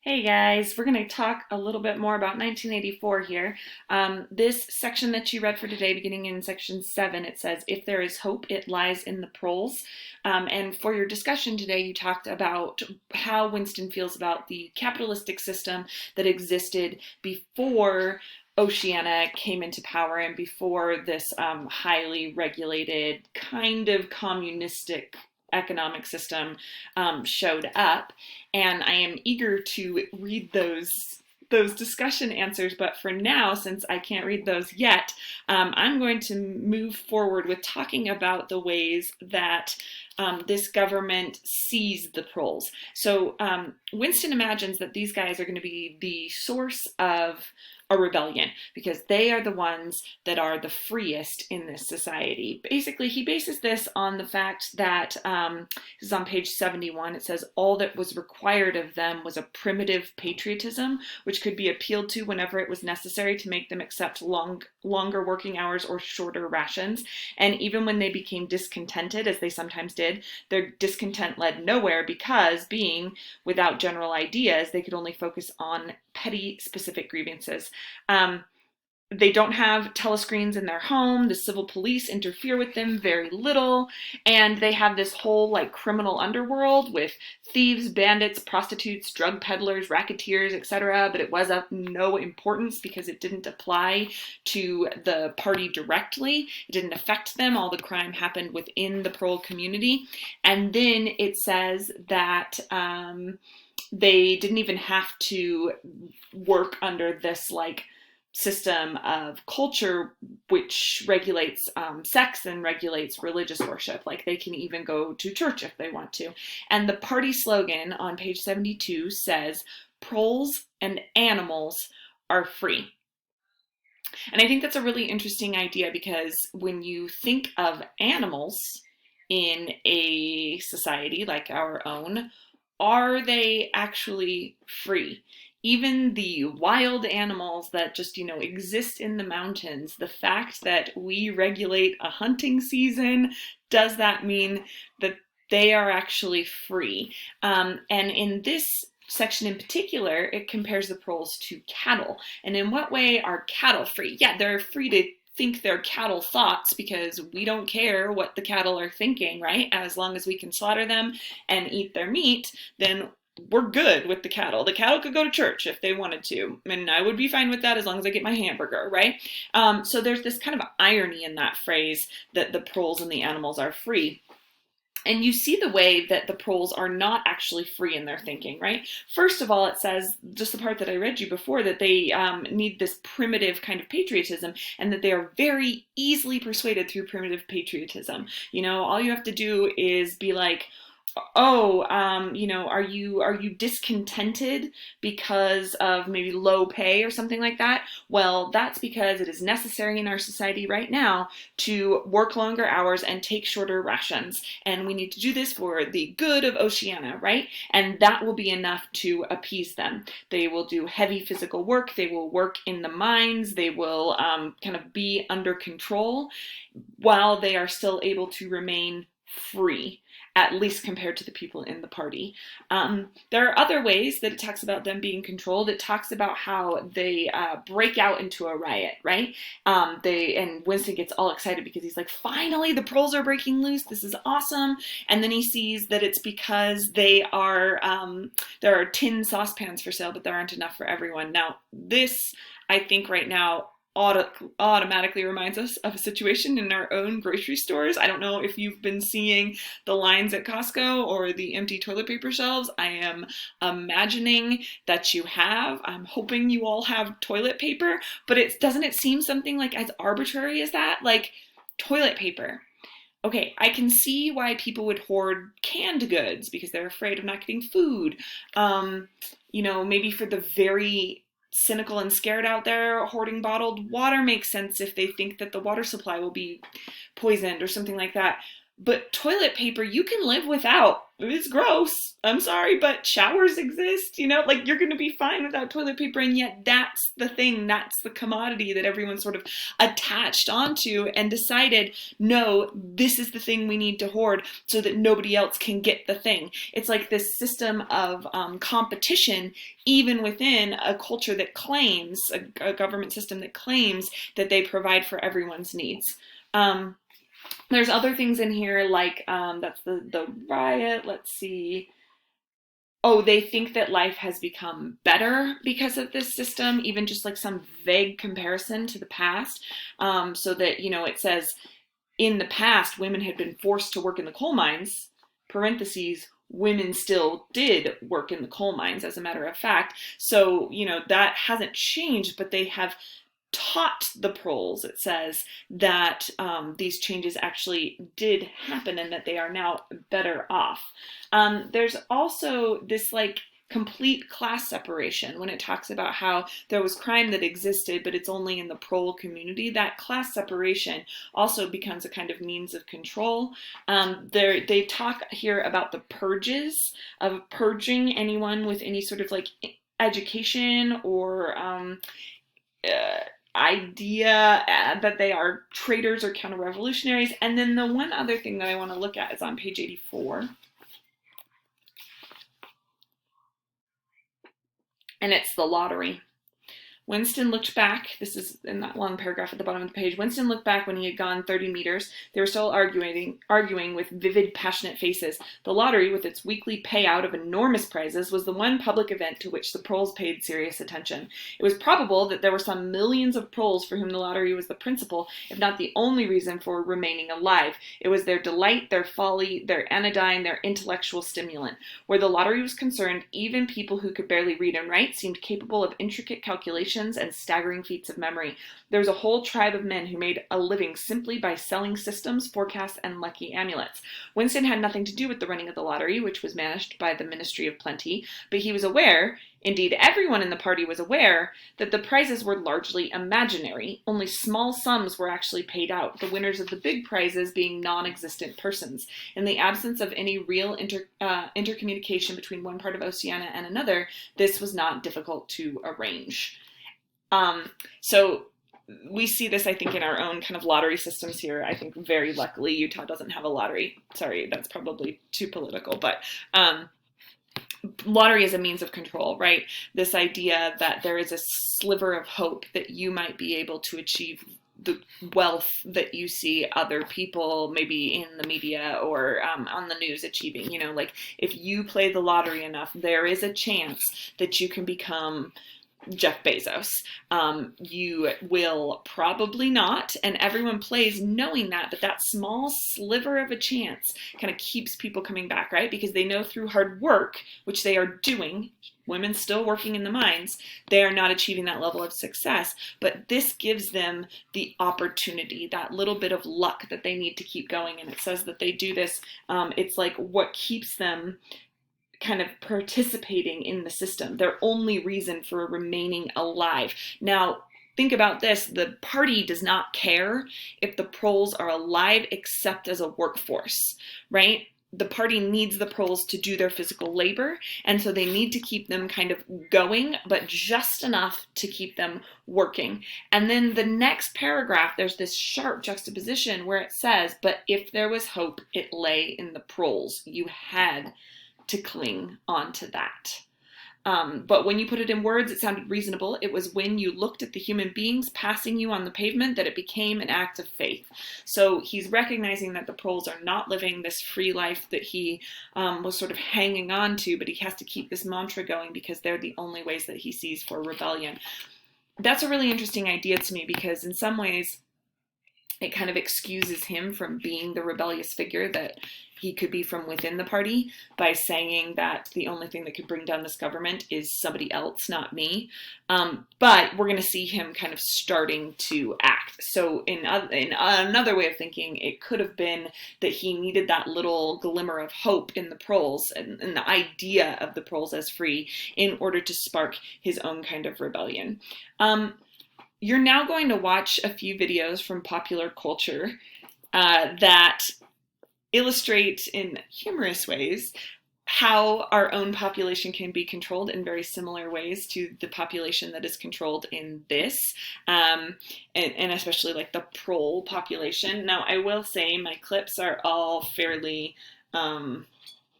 Hey guys, we're going to talk a little bit more about 1984 here. This section that you read for today, beginning in section 7, it says, "If there is hope, it lies in the proles." And for your discussion today, you talked about how Winston feels about the capitalistic system that existed before Oceania came into power and before this highly regulated, kind of communistic economic system showed up. And I am eager to read those discussion answers, but for now, since I can't read those yet, I'm going to move forward with talking about the ways that this government sees the proles. So Winston imagines that these guys are going to be the source of a rebellion because they are the ones that are the freest in this society. Basically, he bases this on the fact that, this is on page 71, it says, "All that was required of them was a primitive patriotism, which could be appealed to whenever it was necessary to make them accept longer working hours or shorter rations. And even when they became discontented, as they sometimes did, their discontent led nowhere because, being without general ideas, they could only focus on petty specific grievances. Um, they don't have telescreens in their home. The civil police interfere with them very little. And they have this whole like criminal underworld with thieves, bandits, prostitutes, drug peddlers, racketeers, etc. But it was of no importance because it didn't apply to the party directly. It didn't affect them. All the crime happened within the Prole community." And then it says that they didn't even have to work under this like system of culture which regulates sex and regulates religious worship. Like they can even go to church if they want to. And the party slogan on page 72 says, "Proles and animals are free." And I think that's a really interesting idea because when you think of animals in a society like our own, are they actually free? Even the wild animals that just, exist in the mountains, the fact that we regulate a hunting season, does that mean that they are actually free? And in this section in particular, it compares the proles to cattle. And in what way are cattle free? Yeah, they're free to think their cattle thoughts because we don't care what the cattle are thinking, right? As long as we can slaughter them and eat their meat, then we're good with the cattle. The cattle could go to church if they wanted to, and I would be fine with that as long as I get my hamburger, right? So there's this kind of irony in that phrase that the proles and the animals are free. And you see the way that the proles are not actually free in their thinking, right? First of all, it says, just the part that I read you before, that they need this primitive kind of patriotism and that they are very easily persuaded through primitive patriotism. All you have to do is be like, "Oh, are you discontented because of maybe low pay or something like that? Well, that's because it is necessary in our society right now to work longer hours and take shorter rations. And we need to do this for the good of Oceania, right? And that will be enough to appease them. They will do heavy physical work. They will work in the mines. They will kind of be under control while they are still able to remain free, at least compared to the people in the party." There are other ways that it talks about them being controlled. It talks about how they break out into a riot, right? And Winston gets all excited because he's like, "Finally, the proles are breaking loose. This is awesome." And then he sees that it's because there are tin saucepans for sale, but there aren't enough for everyone. Now, this, I think right now, automatically reminds us of a situation in our own grocery stores. I don't know if you've been seeing the lines at Costco or the empty toilet paper shelves. I am imagining that you have. I'm hoping you all have toilet paper, but doesn't it seem something like as arbitrary as that? Like toilet paper. Okay, I can see why people would hoard canned goods because they're afraid of not getting food. Maybe for the very cynical and scared out there, hoarding bottled water makes sense if they think that the water supply will be poisoned or something like that. but toilet paper you can live without. It's gross. I'm sorry, but showers exist, like you're going to be fine without toilet paper. And yet that's the thing, that's the commodity that everyone sort of attached onto and decided, no, this is the thing we need to hoard so that nobody else can get the thing. It's like this system of competition, even within a culture that claims, a government system that claims that they provide for everyone's needs. There's other things in here like that's the riot. Let's see. Oh, they think that life has become better because of this system, even just like some vague comparison to the past. So that, it says in the past, women had been forced to work in the coal mines, parentheses, women still did work in the coal mines, as a matter of fact. So, that hasn't changed, but they have taught the Proles, it says, that these changes actually did happen and that they are now better off. There's also this like complete class separation when it talks about how there was crime that existed, but it's only in the Prole community. That class separation also becomes a kind of means of control. They talk here about the purges, of purging anyone with any sort of like education or idea that they are traitors or counter-revolutionaries. And then the one other thing that I want to look at is on page 84. And it's the lottery. Winston looked back. This is in that long paragraph at the bottom of the page. Winston looked back when he had gone 30 meters. They were still arguing with vivid, passionate faces. The lottery, with its weekly payout of enormous prizes, was the one public event to which the Proles paid serious attention. It was probable that there were some millions of Proles for whom the lottery was the principal, if not the only reason for remaining alive. It was their delight, their folly, their anodyne, their intellectual stimulant. Where the lottery was concerned, even people who could barely read and write seemed capable of intricate calculations and staggering feats of memory. There was a whole tribe of men who made a living simply by selling systems, forecasts, and lucky amulets. Winston had nothing to do with the running of the lottery, which was managed by the Ministry of Plenty, but he was aware, indeed everyone in the party was aware, that the prizes were largely imaginary. Only small sums were actually paid out, the winners of the big prizes being non-existent persons. In the absence of any real intercommunication between one part of Oceania and another, this was not difficult to arrange. So we see this, I think, in our own kind of lottery systems here. I think very luckily Utah doesn't have a lottery. Sorry, that's probably too political, but lottery is a means of control, right? This idea that there is a sliver of hope that you might be able to achieve the wealth that you see other people maybe in the media or on the news achieving. Like if you play the lottery enough, there is a chance that you can become Jeff Bezos. You will probably not, and everyone plays knowing that, but that small sliver of a chance kind of keeps people coming back, right? Because they know through hard work, which they are doing, women still working in the mines, they are not achieving that level of success, but this gives them the opportunity, that little bit of luck that they need to keep going. And it says that they do this, it's like what keeps them kind of participating in the system, their only reason for remaining alive. Now, think about this. The party does not care if the Proles are alive except as a workforce, right? The party needs the Proles to do their physical labor, and so they need to keep them kind of going, but just enough to keep them working. And then the next paragraph, there's this sharp juxtaposition where it says, but if there was hope, it lay in the Proles. You had to cling on to that. But when you put it in words, it sounded reasonable. It was when you looked at the human beings passing you on the pavement that it became an act of faith. So he's recognizing that the Proles are not living this free life that he was sort of hanging on to, but he has to keep this mantra going because they're the only ways that he sees for rebellion. That's a really interesting idea to me because in some ways it kind of excuses him from being the rebellious figure that he could be from within the party by saying that the only thing that could bring down this government is somebody else, not me. But we're going to see him kind of starting to act. So in another way of thinking, it could have been that he needed that little glimmer of hope in the Proles and the idea of the Proles as free in order to spark his own kind of rebellion. You're now going to watch a few videos from popular culture that illustrate in humorous ways how our own population can be controlled in very similar ways to the population that is controlled in this, and especially like the prole population. Now, I will say my clips are all fairly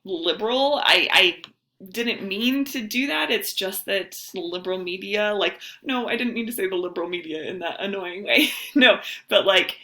liberal. I didn't mean to do that. It's just that liberal media, like, no, I didn't mean to say the liberal media in that annoying way. No, but like,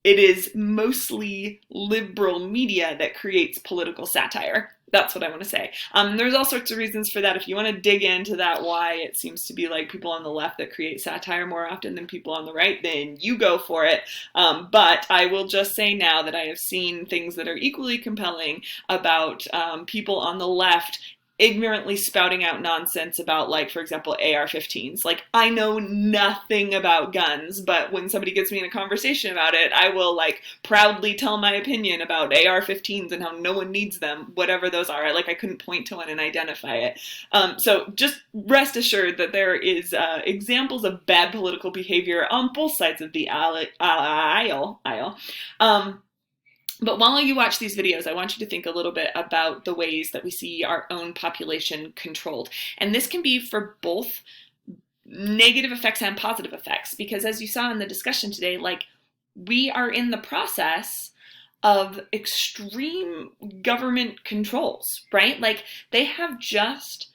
it is mostly liberal media that creates political satire. That's what I want to say. There's all sorts of reasons for that. If you want to dig into that, why it seems to be like people on the left that create satire more often than people on the right, then you go for it. But I will just say now that I have seen things that are equally compelling about people on the left ignorantly spouting out nonsense about, like, for example, AR-15s. Like, I know nothing about guns, but when somebody gets me in a conversation about it, I will, like, proudly tell my opinion about AR-15s and how no one needs them, whatever those are. I couldn't point to one and identify it. So just rest assured that there is examples of bad political behavior on both sides of the aisle. But while you watch these videos, I want you to think a little bit about the ways that we see our own population controlled. And this can be for both negative effects and positive effects, because as you saw in the discussion today, like, we are in the process of extreme government controls, right? Like, they have just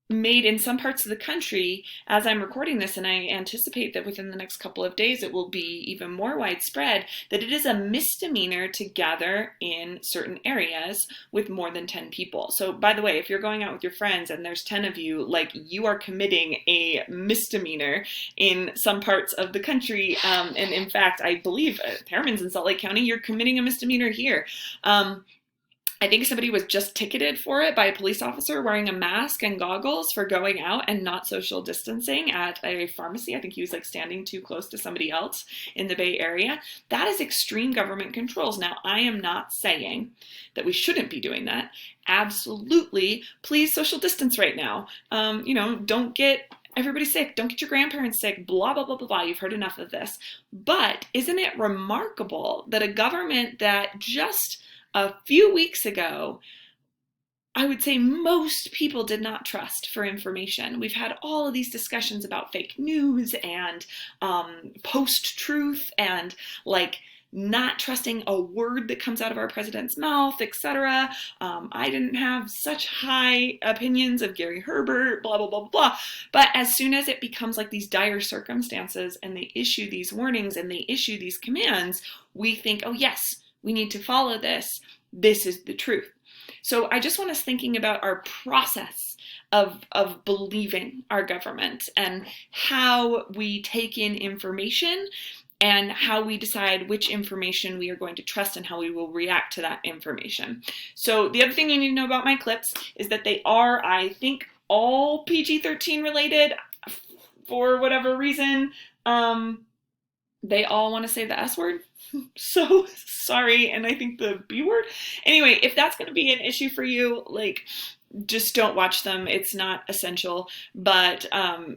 made in some parts of the country, as I'm recording this, and I anticipate that within the next couple of days it will be even more widespread, that it is a misdemeanor to gather in certain areas with more than 10 people. So by the way, if you're going out with your friends and there's 10 of you, like, you are committing a misdemeanor in some parts of the country. And in fact, I believe Perriman's in Salt Lake County, you're committing a misdemeanor here. I think somebody was just ticketed for it by a police officer wearing a mask and goggles for going out and not social distancing at a pharmacy. I think he was like standing too close to somebody else in the Bay Area. That is extreme government controls. Now, I am not saying that we shouldn't be doing that. Absolutely. Please social distance right now. Don't get everybody sick. Don't get your grandparents sick. Blah, blah, blah, blah, blah. You've heard enough of this. But isn't it remarkable that a government that just a few weeks ago, I would say most people did not trust for information. We've had all of these discussions about fake news and post-truth and, like, not trusting a word that comes out of our president's mouth, etc. I didn't have such high opinions of Gary Herbert, blah, blah, blah, blah. But as soon as it becomes like these dire circumstances and they issue these warnings and they issue these commands, we think, oh yes, we need to follow this. This is the truth. So I just want us thinking about our process of believing our government and how we take in information and how we decide which information we are going to trust and how we will react to that information. So the other thing you need to know about my clips is that they are, I think, all PG-13 related for whatever reason. They all want to say the S word. So sorry, and I think the B word. Anyway, if that's going to be an issue for you, like, just don't watch them. It's not essential, but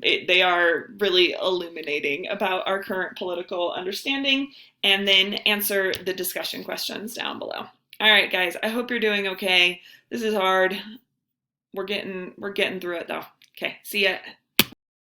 they are really illuminating about our current political understanding, and then answer the discussion questions down below. All right, guys, I hope you're doing okay. This is hard. We're getting through it though. Okay, see ya.